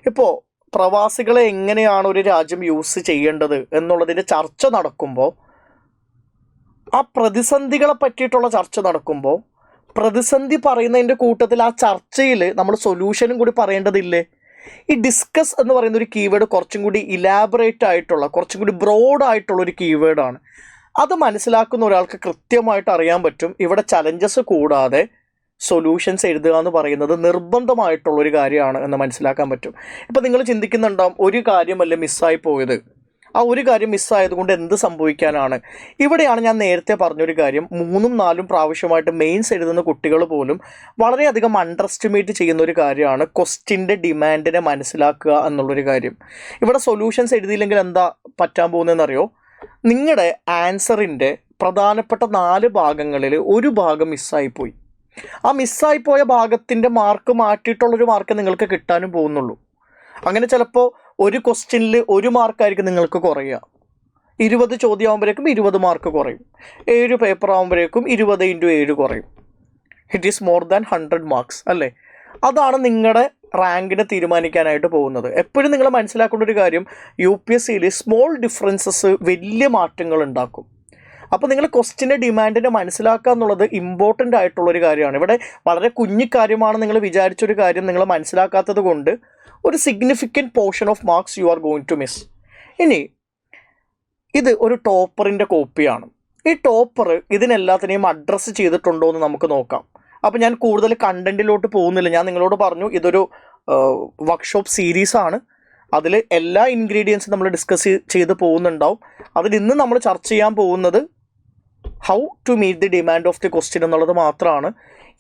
ഇപ്പോൾ പ്രവാസികളെ എങ്ങനെയാണ് ഒരു രാജ്യം യൂസ് ചെയ്യേണ്ടത് എന്നുള്ളതിൻ്റെ ചർച്ച നടക്കുമ്പോൾ, ആ പ്രതിസന്ധികളെ പറ്റിയിട്ടുള്ള ചർച്ച നടക്കുമ്പോൾ, പ്രതിസന്ധി പറയുന്നതിൻ്റെ കൂട്ടത്തിൽ ആ ചർച്ചയിൽ നമ്മൾ സൊല്യൂഷനും കൂടി പറയേണ്ടതില്ലേ? ഈ ഡിസ്കസ് എന്ന് പറയുന്ന ഒരു കീവേഡ് കുറച്ചും കൂടി ഇലാബറേറ്റ് ആയിട്ടുള്ള, കുറച്ചും കൂടി ബ്രോഡായിട്ടുള്ള ഒരു കീവേഡാണ്. അത് മനസ്സിലാക്കുന്ന ഒരാൾക്ക് കൃത്യമായിട്ട് അറിയാൻ പറ്റും ഇവിടെ ചലഞ്ചസ് കൂടാതെ സൊല്യൂഷൻസ് എഴുതുക എന്ന് പറയുന്നത് നിർബന്ധമായിട്ടുള്ളൊരു കാര്യമാണ് എന്ന് മനസ്സിലാക്കാൻ പറ്റും. ഇപ്പോൾ നിങ്ങൾ ചിന്തിക്കുന്നുണ്ടാവും, ഒരു കാര്യമല്ലേ മിസ്സായി പോയത്, ആ ഒരു കാര്യം മിസ്സായതുകൊണ്ട് എന്ത് സംഭവിക്കാനാണ്. ഇവിടെയാണ് ഞാൻ നേരത്തെ പറഞ്ഞൊരു കാര്യം, 3ഉം 4ഉം പ്രാവശ്യമായിട്ട് മെയിൻസ് എഴുതുന്ന കുട്ടികൾ പോലും വളരെയധികം അണ്ടർ എസ്റ്റിമേറ്റ് ചെയ്യുന്ന ഒരു കാര്യമാണ് ക്വസ്റ്റിൻ്റെ ഡിമാൻഡിനെ മനസ്സിലാക്കുക എന്നുള്ളൊരു കാര്യം. ഇവിടെ സൊല്യൂഷൻസ് എഴുതിയില്ലെങ്കിൽ എന്താ പറ്റാൻ പോകുന്നതെന്നറിയോ, നിങ്ങളുടെ ആൻസറിൻ്റെ പ്രധാനപ്പെട്ട 4 ഭാഗങ്ങളിൽ ഒരു ഭാഗം മിസ്സായിപ്പോയി. ആ മിസ്സായിപ്പോയ ഭാഗത്തിൻ്റെ മാർക്ക് മാറ്റിയിട്ടുള്ളൊരു മാർക്ക് നിങ്ങൾക്ക് കിട്ടാനും പോകുന്നുള്ളൂ. അങ്ങനെ ചിലപ്പോൾ ഒരു ക്വസ്റ്റ്യനിൽ 1 മാർക്കായിരിക്കും നിങ്ങൾക്ക് കുറയുക. 20 ചോദ്യം ആകുമ്പോഴേക്കും 20 മാർക്ക് കുറയും. 7 പേപ്പർ ആകുമ്പോഴേക്കും 20 × 7 കുറയും. It is more than 100 marks അല്ലേ. അതാണ് നിങ്ങളുടെ റാങ്കിനെ തീരുമാനിക്കാനായിട്ട് പോകുന്നത്. എപ്പോഴും നിങ്ങൾ മനസ്സിലാക്കേണ്ട ഒരു കാര്യം, UPSCയിൽ സ്മോൾ ഡിഫറൻസസ് വലിയ മാറ്റങ്ങൾ ഉണ്ടാക്കും. അപ്പോൾ നിങ്ങൾ ക്വസ്റ്റിൻ്റെ ഡിമാൻഡിനെ മനസ്സിലാക്കുക എന്നുള്ളത് ഇമ്പോർട്ടൻ്റ് ആയിട്ടുള്ളൊരു കാര്യമാണ്. ഇവിടെ വളരെ കുഞ്ഞു കാര്യമാണ് നിങ്ങൾ വിചാരിച്ചൊരു കാര്യം നിങ്ങൾ മനസ്സിലാക്കാത്തത് കൊണ്ട് ഒരു significant portion of marks you are going to miss. ഇനി ഇത് ഒരു ടോപ്പറിൻ്റെ കോപ്പിയാണ്. ഈ ടോപ്പർ ഇതിനെല്ലാത്തിനെയും അഡ്രസ്സ് ചെയ്തിട്ടുണ്ടോ എന്ന് നമുക്ക് നോക്കാം. അപ്പോൾ ഞാൻ കൂടുതൽ കണ്ടൻറ്റിലോട്ട് പോകുന്നില്ല. ഞാൻ നിങ്ങളോട് പറഞ്ഞു ഇതൊരു വർക്ക്ഷോപ്പ് സീരീസാണ്. അതിൽ എല്ലാ ഇൻഗ്രീഡിയൻസും നമ്മൾ ഡിസ്കസ് ചെയ്ത് പോകുന്നുണ്ടാവും. അതിൽ ഇന്ന് നമ്മൾ ചർച്ച ചെയ്യാൻ പോകുന്നത് how to meet the demand of the question എന്നുള്ളത് മാത്രമാണ്.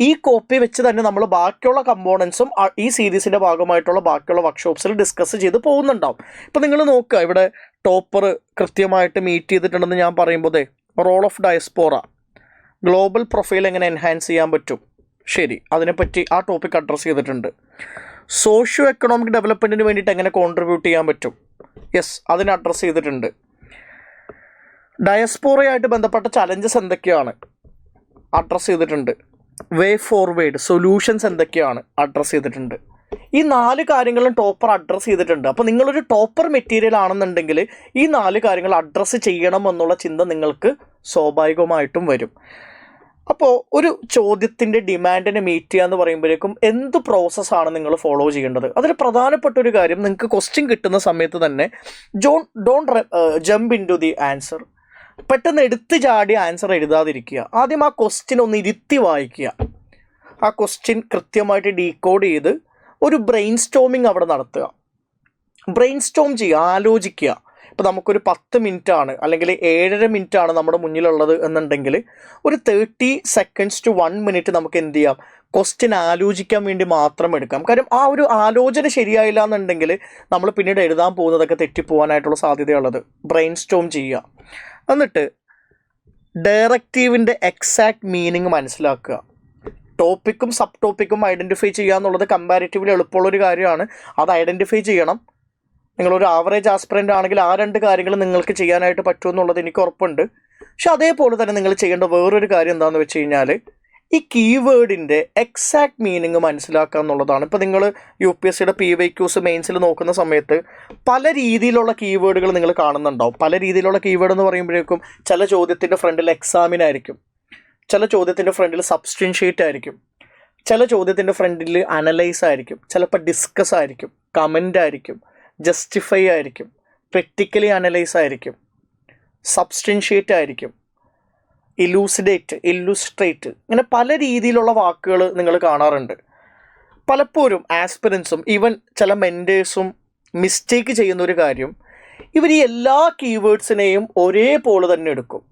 ഈ കോപ്പി വെച്ച് തന്നെ നമ്മൾ ബാക്കിയുള്ള കമ്പോണൻസും ഈ സീരീസിൻ്റെ ഭാഗമായിട്ടുള്ള ബാക്കിയുള്ള വർക്ക്ഷോപ്സിൽ ഡിസ്കസ് ചെയ്ത് പോകുന്നുണ്ടാവും. ഇപ്പോൾ നിങ്ങൾ നോക്കുക, ഇവിടെ ടോപ്പർ കൃത്യമായിട്ട് മീറ്റ് ചെയ്തിട്ടുണ്ടെന്ന് ഞാൻ പറയുമ്പോൾ role of diaspora, global profile എങ്ങനെ എൻഹാൻസ് ചെയ്യാൻ പറ്റും, ശരി, അതിനെപ്പറ്റി ആ ടോപ്പിക് അഡ്രസ്സ് ചെയ്തിട്ടുണ്ട്. സോഷ്യോ എക്കണോമിക് ഡെവലപ്മെൻറ്റിന് വേണ്ടിയിട്ട് എങ്ങനെ കോൺട്രിബ്യൂട്ട് ചെയ്യാൻ പറ്റും, യെസ്, അതിനെ അഡ്രസ്സ് ചെയ്തിട്ടുണ്ട്. ഡയസ്പോറയായിട്ട് ബന്ധപ്പെട്ട ചലഞ്ചസ് എന്തൊക്കെയാണ് അഡ്രസ്സ് ചെയ്തിട്ടുണ്ട്. വേ ഫോർവേഡ് സൊല്യൂഷൻസ് എന്തൊക്കെയാണ് അഡ്രസ്സ് ചെയ്തിട്ടുണ്ട്. ഈ 4 കാര്യങ്ങളും ടോപ്പർ അഡ്രസ്സ് ചെയ്തിട്ടുണ്ട്. അപ്പോൾ നിങ്ങളൊരു ടോപ്പർ മെറ്റീരിയൽ ആണെന്നുണ്ടെങ്കിൽ ഈ 4 കാര്യങ്ങൾ അഡ്രസ്സ് ചെയ്യണം എന്നുള്ള ചിന്ത നിങ്ങൾക്ക് സ്വാഭാവികമായിട്ടും വരും. അപ്പോൾ ഒരു ചോദ്യത്തിൻ്റെ ഡിമാൻഡിനെ മീറ്റ് ചെയ്യുക എന്ന് പറയുമ്പോഴേക്കും എന്ത് പ്രോസസ്സാണ് നിങ്ങൾ ഫോളോ ചെയ്യേണ്ടത്? അതിൽ പ്രധാനപ്പെട്ട ഒരു കാര്യം, നിങ്ങൾക്ക് ക്വസ്റ്റ്യൻ കിട്ടുന്ന സമയത്ത് തന്നെ don't jump into the answer. പെട്ടെന്ന് എടുത്ത് ചാടി ആൻസർ എഴുതാതിരിക്കുക. ആദ്യം ആ ക്വസ്റ്റ്യൻ ഒന്ന് ഇരുത്തി വായിക്കുക. ആ ക്വസ്റ്റ്യൻ കൃത്യമായിട്ട് ഡീകോഡ് ചെയ്ത് ഒരു ബ്രെയിൻ സ്റ്റോമിങ് അവിടെ നടത്തുക. ബ്രെയിൻ സ്റ്റോം ചെയ്യുക, ആലോചിക്കുക. ഇപ്പോൾ നമുക്കൊരു 10 മിനിറ്റാണ് അല്ലെങ്കിൽ 7.5 മിനിറ്റാണ് നമ്മുടെ മുന്നിലുള്ളത് എന്നുണ്ടെങ്കിൽ ഒരു 30 seconds to 1 minute നമുക്ക് എന്ത് ചെയ്യാം, ക്വസ്റ്റ്യൻ ആലോചിക്കാൻ വേണ്ടി മാത്രം എടുക്കാം. കാര്യം ആ ഒരു ആലോചന ശരിയായില്ല എന്നുണ്ടെങ്കിൽ നമ്മൾ പിന്നീട് എഴുതാൻ പോകുന്നതൊക്കെ തെറ്റിപ്പോകാനായിട്ടുള്ള സാധ്യതയുള്ളത്. ബ്രെയിൻ സ്റ്റോം ചെയ്യുക. എന്നിട്ട് ഡയറക്റ്റീവിൻ്റെ എക്സാക്ട് മീനിങ് മനസ്സിലാക്കുക. ടോപ്പിക്കും സബ് ടോപ്പിക്കും ഐഡൻറ്റിഫൈ ചെയ്യുക എന്നുള്ളത് കമ്പാരിറ്റീവ്ലി എളുപ്പമുള്ളൊരു കാര്യമാണ്. അത് ഐഡൻറ്റിഫൈ ചെയ്യണം. നിങ്ങളൊരു ആവറേജ് ആസ്പിറൻ്റ് ആണെങ്കിൽ ആ 2 കാര്യങ്ങൾ നിങ്ങൾക്ക് ചെയ്യാനായിട്ട് പറ്റുമെന്നുള്ളത് എനിക്ക് ഉറപ്പുണ്ട്. പക്ഷെ അതേപോലെ തന്നെ നിങ്ങൾ ചെയ്യേണ്ട വേറൊരു കാര്യം എന്താണെന്ന് വെച്ച് കഴിഞ്ഞാൽ ഈ കീവേഡിൻ്റെ എക്സാക്ട് മീനിങ് മനസ്സിലാക്കുക എന്നുള്ളതാണ്. ഇപ്പോൾ നിങ്ങൾ UPSCയുടെ PYQs മെയിൻസിൽ നോക്കുന്ന സമയത്ത് പല രീതിയിലുള്ള കീവേഡുകൾ നിങ്ങൾ കാണുന്നുണ്ടാവും. പല രീതിയിലുള്ള കീവേഡ് എന്ന് പറയുമ്പോഴേക്കും ചില ചോദ്യത്തിൻ്റെ ഫ്രണ്ടിൽ എക്സാമിനായിരിക്കും, ചില ചോദ്യത്തിൻ്റെ ഫ്രണ്ടിൽ സബ്സ്റ്റിൻഷ്യേറ്റ് ആയിരിക്കും, ചില ചോദ്യത്തിൻ്റെ ഫ്രണ്ടിൽ അനലൈസ് ആയിരിക്കും, ചിലപ്പോൾ ഡിസ്കസ് ആയിരിക്കും, കമൻ്റ് ആയിരിക്കും, ജസ്റ്റിഫൈ ആയിരിക്കും, ക്രിറ്റിക്കലി അനലൈസ് ആയിരിക്കും, സബ്സ്റ്റിൻഷ്യേറ്റ് ആയിരിക്കും, ഇലൂസിഡേറ്റ്, ഇല്ലുസ്ട്രേറ്റ്, ഇങ്ങനെ പല രീതിയിലുള്ള വാക്കുകൾ നിങ്ങൾ കാണാറുണ്ട്. പലപ്പോഴും ആസ്പിറൻസും ഈവൻ ചില മെൻറ്റേഴ്സും മിസ്റ്റേക്ക് ചെയ്യുന്നൊരു കാര്യം, ഇവർ ഈ എല്ലാ കീവേഡ്സിനെയും ഒരേപോലെ തന്നെ എടുക്കും.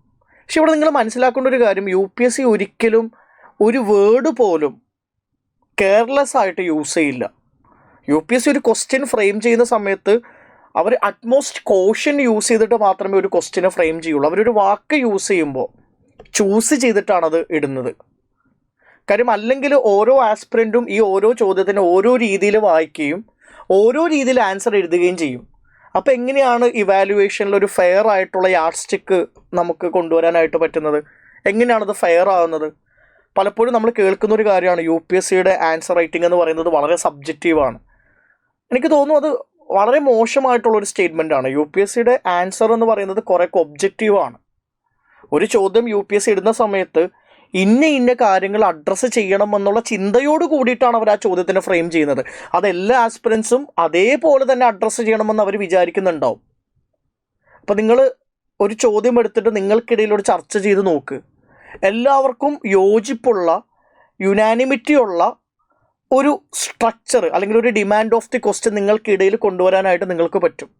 പക്ഷെ ഇവിടെ നിങ്ങൾ മനസ്സിലാക്കേണ്ട ഒരു കാര്യം, UPSC ഒരിക്കലും ഒരു വേർഡ് പോലും കെയർലെസ് ആയിട്ട് യൂസ് ചെയ്യില്ല. UPSC ഒരു ക്വസ്റ്റ്യൻ ഫ്രെയിം ചെയ്യുന്ന സമയത്ത് അവർ അറ്റ്മോസ്റ്റ് കോഷൻ യൂസ് ചെയ്തിട്ട് മാത്രമേ ഒരു ക്വസ്റ്റ്യനെ ഫ്രെയിം ചെയ്യുള്ളൂ. അവരൊരു വാക്ക് യൂസ് ചെയ്യുമ്പോൾ ചൂസ് ചെയ്തിട്ടാണത് ഇടുന്നത്. കാര്യം അല്ലെങ്കിൽ ഓരോ ആസ്പിറൻറ്റും ഈ ഓരോ ചോദ്യത്തിന് ഓരോ രീതിയിൽ വായിക്കുകയും ഓരോ രീതിയിൽ ആൻസർ എഴുതുകയും ചെയ്യും. അപ്പോൾ എങ്ങനെയാണ് ഇവാലുവേഷനിൽ ഒരു ഫെയർ ആയിട്ടുള്ള യാർഡ് സ്റ്റിക്ക് നമുക്ക് കൊണ്ടുവരാനായിട്ട് പറ്റുന്നത്? എങ്ങനെയാണത് ഫെയർ ആകുന്നത്? പലപ്പോഴും നമ്മൾ കേൾക്കുന്ന ഒരു കാര്യമാണ്, UPSCയുടെ ആൻസർ റൈറ്റിംഗ് എന്ന് പറയുന്നത് വളരെ സബ്ജക്റ്റീവാണ്. എനിക്ക് തോന്നുന്നു അത് വളരെ മോശമായിട്ടുള്ളൊരു സ്റ്റേറ്റ്മെൻറ്റാണ്. UPSCയുടെ ആൻസർ എന്ന് പറയുന്നത് കുറേയൊക്കെ ഒബ്ജക്റ്റീവാണ്. ഒരു ചോദ്യം UPSC ഇടുന്ന സമയത്ത് ഇന്ന കാര്യങ്ങൾ അഡ്രസ്സ് ചെയ്യണം എന്നുള്ള ചിന്തയോട് കൂടിയിട്ടാണ് അവർ ആ ചോദ്യത്തിന് ഫ്രെയിം ചെയ്യുന്നത്. അതെല്ലാ ആസ്പിറൻസും അതേപോലെ തന്നെ അഡ്രസ്സ് ചെയ്യണമെന്ന് അവർ വിചാരിക്കുന്നുണ്ടാവും. അപ്പോൾ നിങ്ങൾ ഒരു ചോദ്യം എടുത്തിട്ട് നിങ്ങൾക്കിടയിൽ ഒരു ചർച്ച ചെയ്ത് നോക്ക്. എല്ലാവർക്കും യോജിപ്പുള്ള, യുനാനിമിറ്റി ഉള്ള ഒരു സ്ട്രക്ചർ അല്ലെങ്കിൽ ഒരു ഡിമാൻഡ് ഓഫ് ദി ക്വസ്റ്റ്യൻ നിങ്ങൾക്കിടയിൽ കൊണ്ടുവരാനായിട്ട് നിങ്ങൾക്ക് പറ്റും.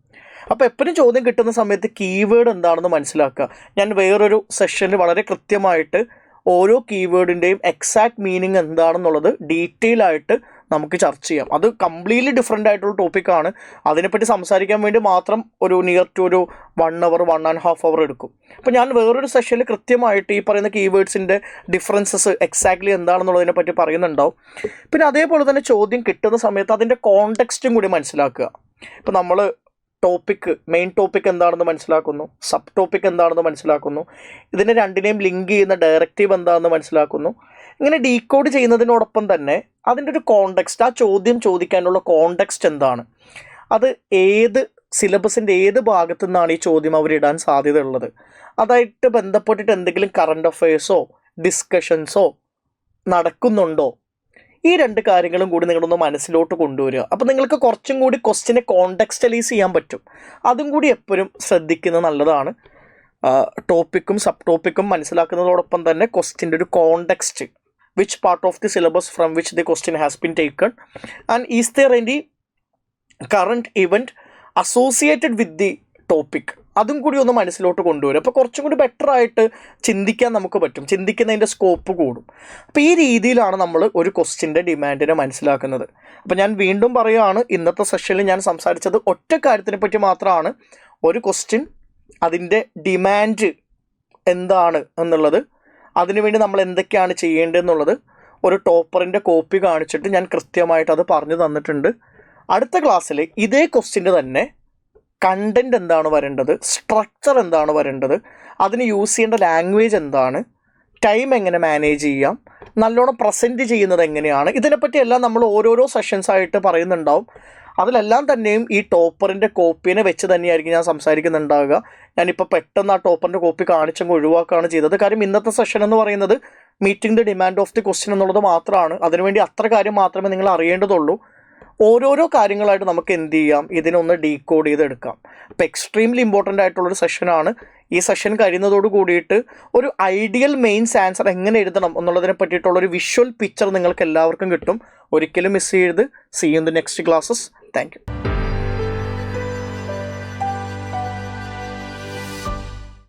അപ്പോൾ എപ്പോഴും ചോദ്യം കിട്ടുന്ന സമയത്ത് കീവേഡ് എന്താണെന്ന് മനസ്സിലാക്കുക. ഞാൻ വേറൊരു സെഷനിൽ വളരെ കൃത്യമായിട്ട് ഓരോ കീവേഡിൻ്റെയും എക്സാക്ട് മീനിങ് എന്താണെന്നുള്ളത് ഡീറ്റെയിൽ ആയിട്ട് നമുക്ക് ചർച്ച ചെയ്യാം. അത് കംപ്ലീറ്റ്ലി ഡിഫറെൻ്റ് ആയിട്ടുള്ള ടോപ്പിക്കാണ്. അതിനെപ്പറ്റി സംസാരിക്കാൻ വേണ്ടി മാത്രം ഒരു നിയർ ടു ഒരു 1 hour 1.5 hour എടുക്കും. അപ്പോൾ ഞാൻ വേറൊരു സെഷനിൽ കൃത്യമായിട്ട് ഈ പറയുന്ന കീവേഡ്സിൻ്റെ ഡിഫറൻസസ് എക്സാക്ട്ലി എന്താണെന്നുള്ളതിനെ പറ്റി പറയുന്നുണ്ടാവും. പിന്നെ അതേപോലെ തന്നെ ചോദ്യം കിട്ടുന്ന സമയത്ത് അതിൻ്റെ കോണ്ടെക്സ്റ്റും കൂടി മനസ്സിലാക്കുക. ഇപ്പോൾ നമ്മൾ മെയിൻ ടോപ്പിക് എന്താണെന്ന് മനസ്സിലാക്കുന്നു, സബ് ടോപ്പിക് എന്താണെന്ന് മനസ്സിലാക്കുന്നു, ഇതിനെ രണ്ടിനെയും ലിങ്ക് ചെയ്യുന്ന ഡയറക്റ്റീവ് എന്താണെന്ന് മനസ്സിലാക്കുന്നു. ഇങ്ങനെ ഡീകോഡ് ചെയ്യുന്നതിനോടൊപ്പം തന്നെ അതിൻ്റെ ഒരു കോണ്ടെക്സ്റ്റ്, ആ ചോദ്യം ചോദിക്കാനുള്ള കോണ്ടെക്സ്റ്റ് എന്താണ്, അത് ഏത് സിലബസിൻ്റെ ഏത് ഭാഗത്തു നിന്നാണ് ഈ ചോദ്യം അവരിടാൻ സാധ്യതയുള്ളത്, അതായിട്ട് ബന്ധപ്പെട്ടിട്ട് എന്തെങ്കിലും കറണ്ട് അഫയേഴ്സോ ഡിസ്കഷൻസോ നടക്കുന്നുണ്ടോ, ഈ 2 കാര്യങ്ങളും കൂടി നിങ്ങളൊന്ന് മനസ്സിലോട്ട് കൊണ്ടുവരിക. അപ്പോൾ നിങ്ങൾക്ക് കുറച്ചും കൂടി ക്വസ്റ്റ്യനെ കോണ്ടെക്സ്റ്റലൈസ് ചെയ്യാൻ പറ്റും. അതും കൂടി എപ്പോഴും ശ്രദ്ധിക്കുന്നത് നല്ലതാണ്. ടോപ്പിക്കും സബ് ടോപ്പിക്കും മനസ്സിലാക്കുന്നതോടൊപ്പം തന്നെ ക്വസ്റ്റ്യൻ്റെ ഒരു context, which part of the syllabus from which the question has been taken, and is there any current event associated with the topic, അതും കൂടി ഒന്ന് മനസ്സിലോട്ട് കൊണ്ടുവരും. അപ്പോൾ കുറച്ചും കൂടി ബെറ്ററായിട്ട് ചിന്തിക്കാൻ നമുക്ക് പറ്റും, ചിന്തിക്കുന്നതിൻ്റെ സ്കോപ്പ് കൂടും. അപ്പോൾ ഈ രീതിയിലാണ് നമ്മൾ ഒരു ക്വസ്റ്റ്യൻ്റെ ഡിമാൻഡിനെ മനസ്സിലാക്കുന്നത്. അപ്പോൾ ഞാൻ വീണ്ടും പറയുകയാണ്, ഇന്നത്തെ സെഷനിൽ ഞാൻ സംസാരിച്ചത് ഒറ്റ കാര്യത്തിനെ പറ്റി മാത്രമാണ്. ഒരു ക്വസ്റ്റ്യൻ, അതിൻ്റെ ഡിമാൻഡ് എന്താണ് എന്നുള്ളത്, അതിനുവേണ്ടി നമ്മൾ എന്തൊക്കെയാണ് ചെയ്യേണ്ടതെന്നുള്ളത് ഒരു ടോപ്പറിൻ്റെ കോപ്പി കാണിച്ചിട്ട് ഞാൻ കൃത്യമായിട്ട് അത് പറഞ്ഞു തന്നിട്ടുണ്ട്. അടുത്ത ക്ലാസ്സിൽ ഇതേ ക്വസ്റ്റ്യൻ്റെ തന്നെ കണ്ടൻറ് എന്താണ് വരേണ്ടത്, സ്ട്രക്ചർ എന്താണ് വരേണ്ടത്, അതിന് യൂസ് ചെയ്യേണ്ട ലാംഗ്വേജ് എന്താണ്, ടൈം എങ്ങനെ മാനേജ് ചെയ്യാം, നല്ലോണം പ്രസൻറ്റ് ചെയ്യുന്നത് എങ്ങനെയാണ്, ഇതിനെപ്പറ്റിയെല്ലാം നമ്മൾ ഓരോരോ സെഷൻസായിട്ട് പറയുന്നുണ്ടാവും. അതിലെല്ലാം തന്നെയും ഈ ടോപ്പറിൻ്റെ കോപ്പീനെ വെച്ച് തന്നെയായിരിക്കും ഞാൻ സംസാരിക്കുന്നുണ്ടാവുക. ഞാനിപ്പോൾ പെട്ടെന്ന് ആ ടോപ്പറിൻ്റെ കോപ്പി കാണിച്ചങ്ങ് ഒഴിവാക്കുകയാണ് ചെയ്തത്. കാര്യം ഇന്നത്തെ സെഷൻ എന്ന് പറയുന്നത് meeting the demand of the question എന്നുള്ളത് മാത്രമാണ്. അതിനുവേണ്ടി അത്ര കാര്യം മാത്രമേ നിങ്ങൾ അറിയേണ്ടതുള്ളൂ. ഓരോരോ കാര്യങ്ങളായിട്ട് നമുക്ക് എന്ത് ചെയ്യാം, ഇതിനൊന്ന് ഡീകോഡ് ചെയ്തെടുക്കാം. അപ്പോൾ എക്സ്ട്രീംലി ഇമ്പോർട്ടൻ്റ് ആയിട്ടുള്ളൊരു സെഷനാണ്. ഈ സെഷൻ കഴിയുന്നതോട് കൂടിയിട്ട് ഒരു ഐഡിയൽ മെയിൻസ് ആൻസർ എങ്ങനെ എഴുതണം എന്നുള്ളതിനെ പറ്റിയിട്ടുള്ളൊരു വിഷ്വൽ പിക്ചർ നിങ്ങൾക്ക് എല്ലാവർക്കും കിട്ടും. ഒരിക്കലും മിസ് ചെയ്യരുത്. See you in the next classes. Thank U.